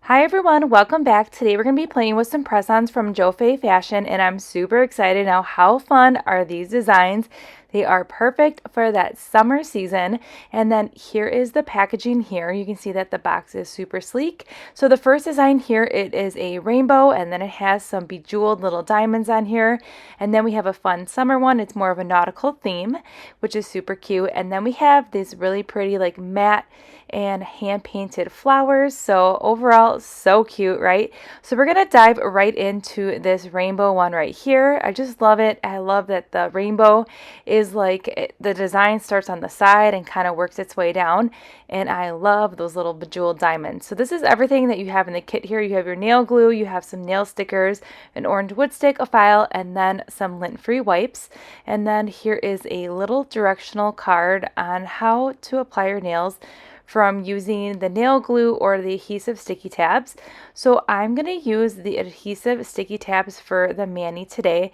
Hi everyone, welcome back. Today we're going to be playing with some press-ons from Jofay Fashion and I'm super excited now. How fun are these designs? They are perfect for that summer season. And then here is the packaging here. You can see that the box is super sleek. So the first design here, it is a rainbow and then it has some bejeweled little diamonds on here. And then we have a fun summer one. It's more of a nautical theme, which is super cute. And then we have these really pretty like matte and hand painted flowers. So overall, so cute, right? So we're gonna dive right into this rainbow one right here. I just love it. I love that the rainbow is like the design starts on the side and kind of works its way down. And I love those little bejeweled diamonds. So this is everything that you have in the kit here. You have your nail glue, you have some nail stickers, an orange wood stick, a file, and then some lint-free wipes. And then here is a little directional card on how to apply your nails from using the nail glue or the adhesive sticky tabs. So I'm going to use the adhesive sticky tabs for the mani today.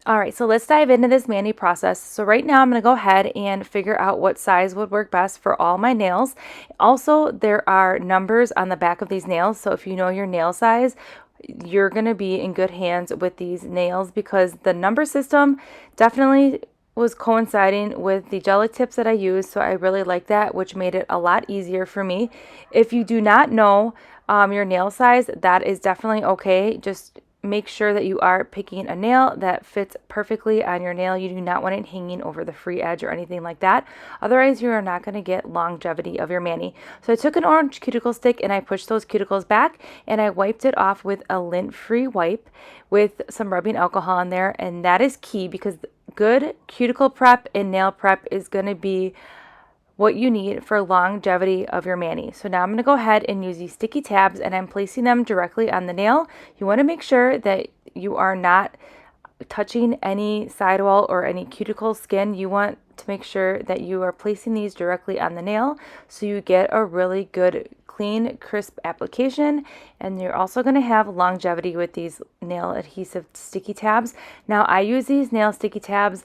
All right, so let's dive into this mani process. So right now I'm going to go ahead and figure out what size would work best for all my nails. Also, there are numbers on the back of these nails. So if you know your nail size, you're going to be in good hands with these nails because the number system definitely was coinciding with the jelly tips that I used, so I really like that, which made it a lot easier for me. If you do not know your nail size, that is definitely okay. Just make sure that you are picking a nail that fits perfectly on your nail. You do not want it hanging over the free edge or anything like that. Otherwise, you are not going to get longevity of your mani. So I took an orange cuticle stick and I pushed those cuticles back and I wiped it off with a lint-free wipe with some rubbing alcohol in there. And that is key because good cuticle prep and nail prep is going to be what you need for longevity of your mani. So now I'm going to go ahead and use these sticky tabs and I'm placing them directly on the nail. You want to make sure that you are not touching any sidewall or any cuticle skin. You want to make sure that you are placing these directly on the nail so you get a really good clean, crisp application, and you're also going to have longevity with these nail adhesive sticky tabs. Now I use these nail sticky tabs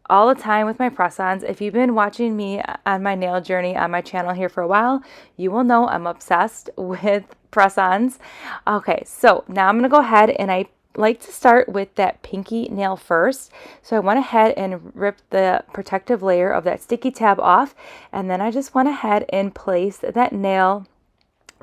all the time with my press-ons. If you've been watching me on my nail journey on my channel here for a while, you will know I'm obsessed with press-ons. Okay, so now I'm going to go ahead and I like to start with that pinky nail first. So I went ahead and ripped the protective layer of that sticky tab off, and then I just went ahead and placed that nail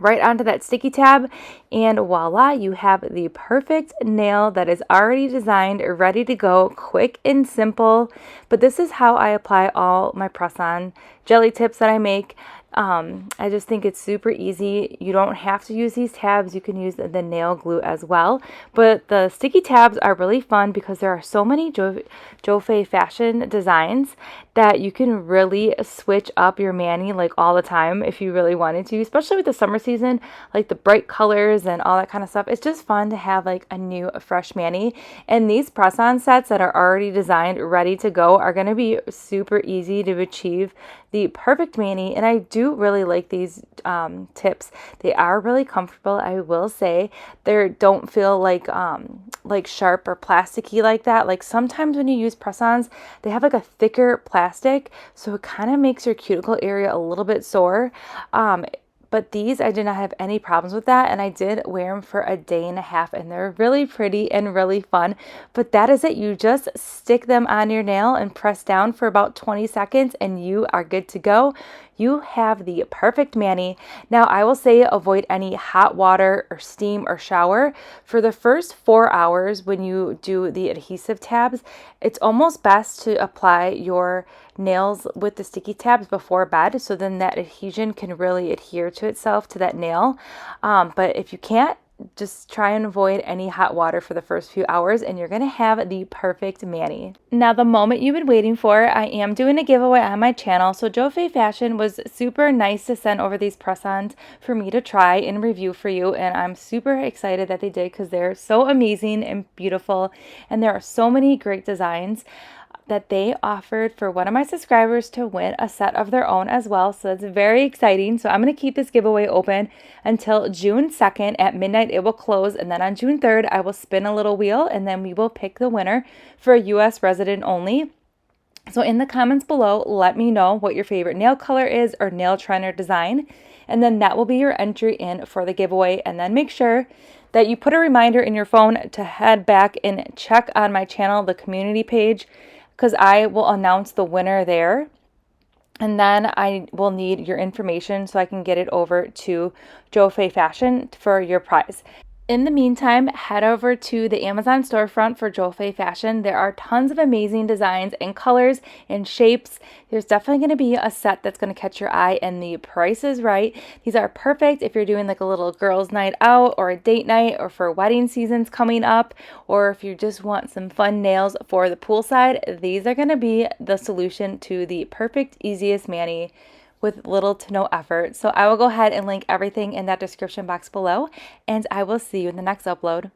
right onto that sticky tab, and voila, you have the perfect nail that is already designed, ready to go, quick and simple. But this is how I apply all my press-on jelly tips that I make. I just think it's super easy. You don't have to use these tabs. You can use the nail glue as well. But the sticky tabs are really fun because there are so many Jofay Fashion designs that you can really switch up your mani like all the time if you really wanted to, especially with the summer season, like the bright colors and all that kind of stuff. It's just fun to have like a new, fresh mani. And these press-on sets that are already designed, ready to go, are going to be super easy to achieve the perfect mani. And I do really like these tips. They are really comfortable, I will say. They don't feel like sharp or plasticky like that. Like sometimes when you use press-ons, they have like a thicker plastic, so it kind of makes your cuticle area a little bit sore. But these, I did not have any problems with that, and I did wear them for a day and a half, and they're really pretty and really fun. But that is it. You just stick them on your nail and press down for about 20 seconds, and you are good to go. You have the perfect mani. Now, I will say avoid any hot water or steam or shower. For the first 4 hours when you do the adhesive tabs, it's almost best to apply your nails with the sticky tabs before bed, so then that adhesion can really adhere to itself to that nail. But if you can't, just try and avoid any hot water for the first few hours and you're going to have the perfect mani. Now, the moment you've been waiting for, I am doing a giveaway on my channel. So Jofay Fashion was super nice to send over these press-ons for me to try and review for you, and I'm super excited that they did because they're so amazing and beautiful, and there are so many great designs that they offered for one of my subscribers to win a set of their own as well. So that's very exciting. So I'm going to keep this giveaway open until June 2nd at midnight. It will close, and then on June 3rd I will spin a little wheel and then we will pick the winner for a US resident only. So in the comments below, let me know what your favorite nail color is or nail trend or design, and then that will be your entry in for the giveaway. And then make sure that you put a reminder in your phone to head back and check on my channel, the community page, because I will announce the winner there. And then I will need your information so I can get it over to Jofay Fashion for your prize. In the meantime, head over to the Amazon storefront for Jofay Fashion. There are tons of amazing designs and colors and shapes. There's definitely going to be a set that's going to catch your eye, and the price is right. These are perfect if you're doing like a little girls' night out or a date night or for wedding seasons coming up, or if you just want some fun nails for the poolside. These are going to be the solution to the perfect, easiest mani with little to no effort. So I will go ahead and link everything in that description box below, and I will see you in the next upload.